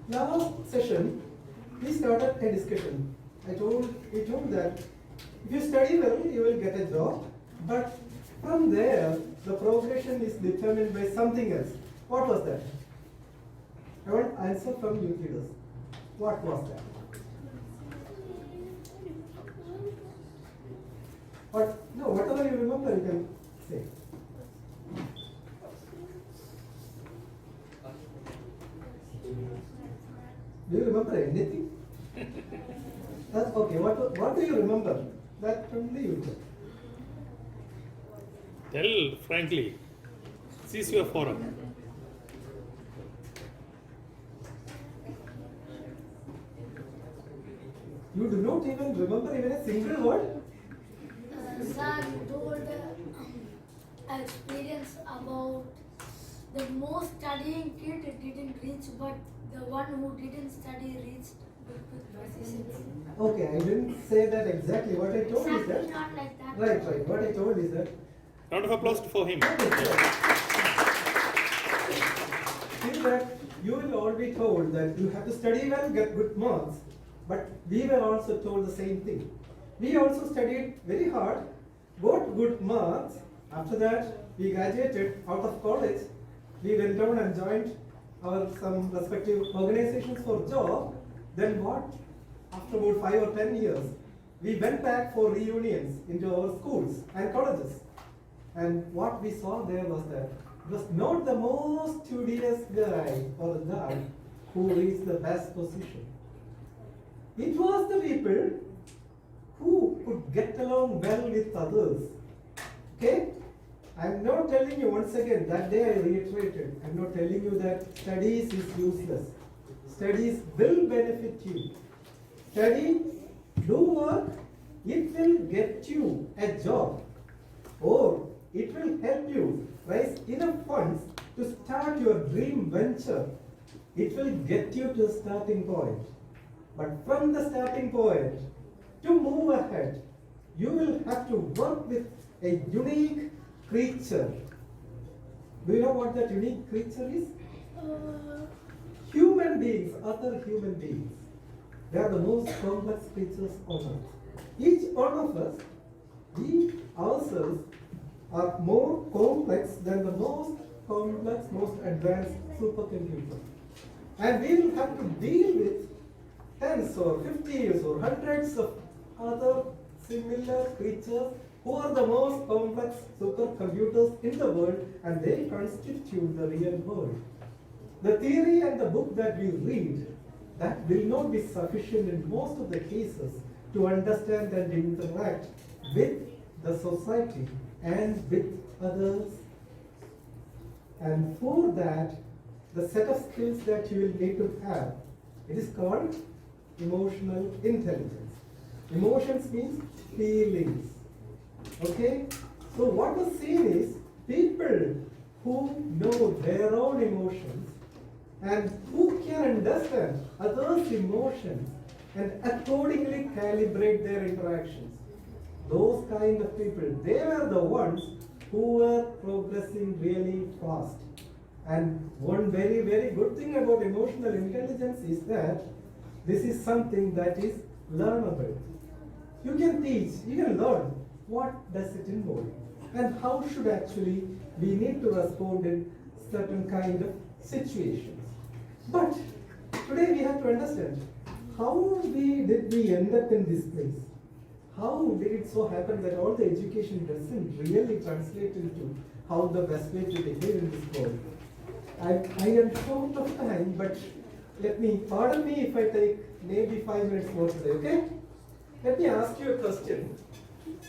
last session, we started a discussion. We told that if you study well, you will get a job, but from there, the progression is determined by something else. What was that? I want answer from you leaders. What was that? Whatever you remember, you can say. Do you remember anything? That's okay. What do you remember? That only you can. Tell frankly. This is your forum. You do not even remember even a single word? Sir, you told experience about the most studying kid didn't reach, but the one who didn't study reached good positions. Okay, I didn't say that exactly. What I told is Exactly that. not like that. Right. What I told is that. Round of applause for him. See that you will all be told that you have to study well, get good marks. But we were also told the same thing. We also studied very hard, got good marks. After that, we graduated out of college. We went down and joined our some respective organizations for job. Then what? After about 5 or 10 years, we went back for reunions into our schools and colleges. And what we saw there was that it was not the most studious guy or the guy who reached the best position. It was the people who could get along well with others. Okay? I'm not telling you once again, that day I reiterated, I'm not telling you that studies is useless. Studies will benefit you. Study, do work, it will get you a job. Or it will help you raise enough funds to start your dream venture. It will get you to the starting point. But from the starting point, to move ahead, you will have to work with a unique creature. Do you know what that unique creature is? Human beings, other human beings. They are the most complex creatures on earth. Each one of us, we ourselves, are more complex than the most complex, most advanced supercomputer. And we will have to deal with tens or 50s or hundreds of other similar creatures who are the most complex supercomputers in the world, and they constitute the real world. The theory and the book that we read, that will not be sufficient in most of the cases to understand and interact with the society and with others. And for that, the set of skills that you will need to have, it is called emotional intelligence. Emotions means feelings. Okay? So what was seen is people who know their own emotions and who can understand others' emotions and accordingly calibrate their interactions. Those kind of people, they were the ones who were progressing really fast. And one very, very good thing about emotional intelligence is that this is something that is learnable. You can teach, you can learn. What does it involve? And how should actually we need to respond in certain kind of situations. But today we have to understand how did we end up in this place? How did it so happen that all the education doesn't really translate into how the best way to behave in this world? I am short of time, but pardon me if I take maybe 5 minutes more today, okay? Let me ask you a question.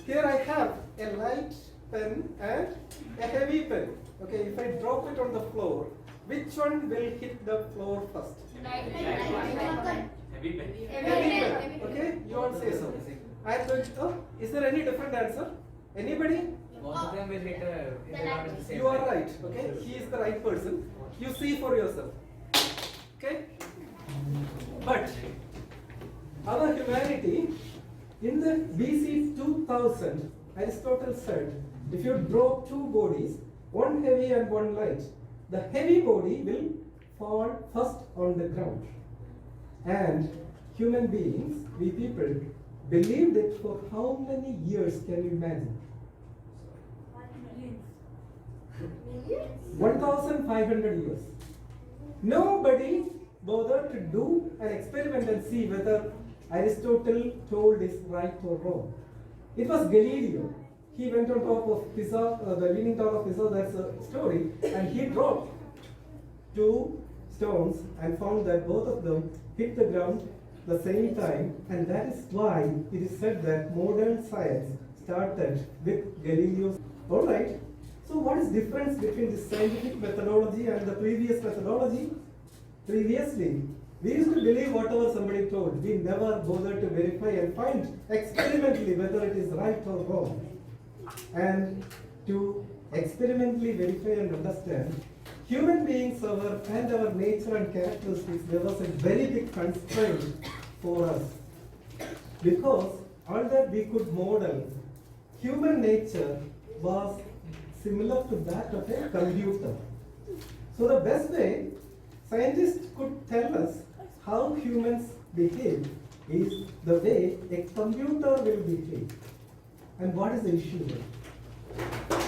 Here I have a light pen and a heavy pen. Okay, if I drop it on the floor, which one will hit the floor first? Heavy Heavy pen. Okay, you all say so. I'm going to, is there any different answer? Anybody? Both of them will hit in the not at the same You are time. right, okay? He is the right person. You see for yourself. Okay? But our humanity, in the BC 2000, Aristotle said, if you drop two bodies, one heavy and one light, the heavy body will fall first on the ground. And human beings, we people, believed it for how many years can you imagine? Millions? 1500 years. Nobody bothered to do an experiment and see whether Aristotle told is right or wrong. It was Galileo. He went on top of Pisa, the Leaning Tower of Pisa, that's a story, and he dropped two stones and found that both of them hit the ground the same time, and that is why it is said that modern science started with Galileo's. Alright, so what is the difference between this scientific methodology and the previous methodology? Previously, we used to believe whatever somebody told. We never bothered to verify and find experimentally whether it is right or wrong. And to experimentally verify and understand human beings and our nature and characteristics, there was a very big constraint for us. Because all that we could model, human nature was similar to that of a computer. So the best way scientists could tell us how humans behave is the way a computer will behave. And what is the issue there?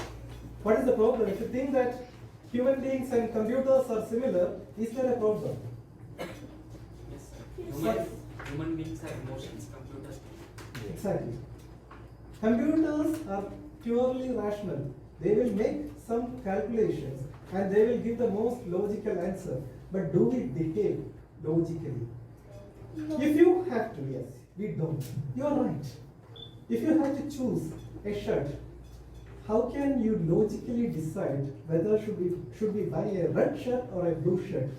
What is the problem? If you think that human beings and computers are similar, is there a problem? Yes, sir. Human beings have emotions, computers don't. Exactly. Computers are purely rational. They will make some calculations and they will give the most logical answer. But do we behave logically? If you have to, yes, we don't. You are right. If you have to choose a shirt, how can you logically decide whether should we buy a red shirt or a blue shirt?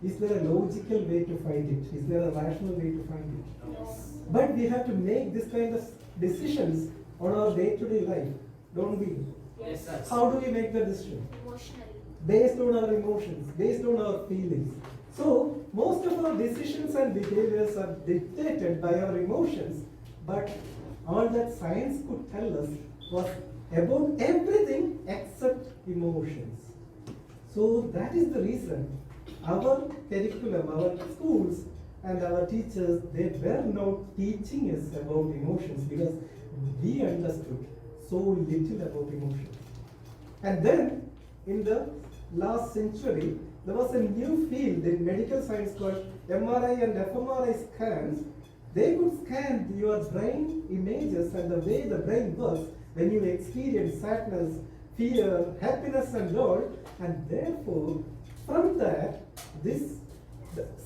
Is there a logical way to find it? Is there a rational way to find it? But we have to make this kind of decisions on our day-to-day life, don't we? Yes, sir. How do we make the decision? Emotionally. Based on our emotions, based on our feelings. So, most of our decisions and behaviors are dictated by our emotions, but all that science could tell us was about everything except emotions. So, that is the reason our curriculum, our schools, and our teachers, they were not teaching us about emotions because we understood so little about emotions. And then, in the last century, there was a new field in medical science called MRI and fMRI scans. They could scan your brain images and the way the brain works when you experience sadness, fear, happiness and all. And therefore, from that, the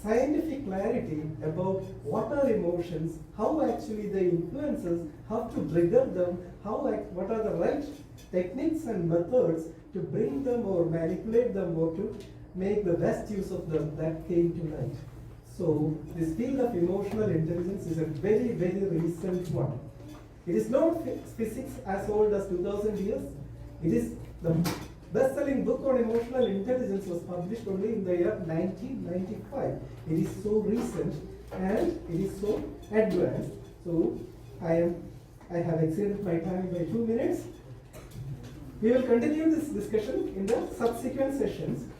scientific clarity about what are emotions, how actually they influence us, how to trigger them, what are the right techniques and methods to bring them or manipulate them or to make the best use of them, that came to light. So this field of emotional intelligence is a very, very recent one. It is not physics as old as 2000 years. It is the best-selling book on emotional intelligence was published only in the year 1995. It is so recent and it is so advanced. So I have exceeded my time by 2 minutes. We will continue this discussion in the subsequent sessions.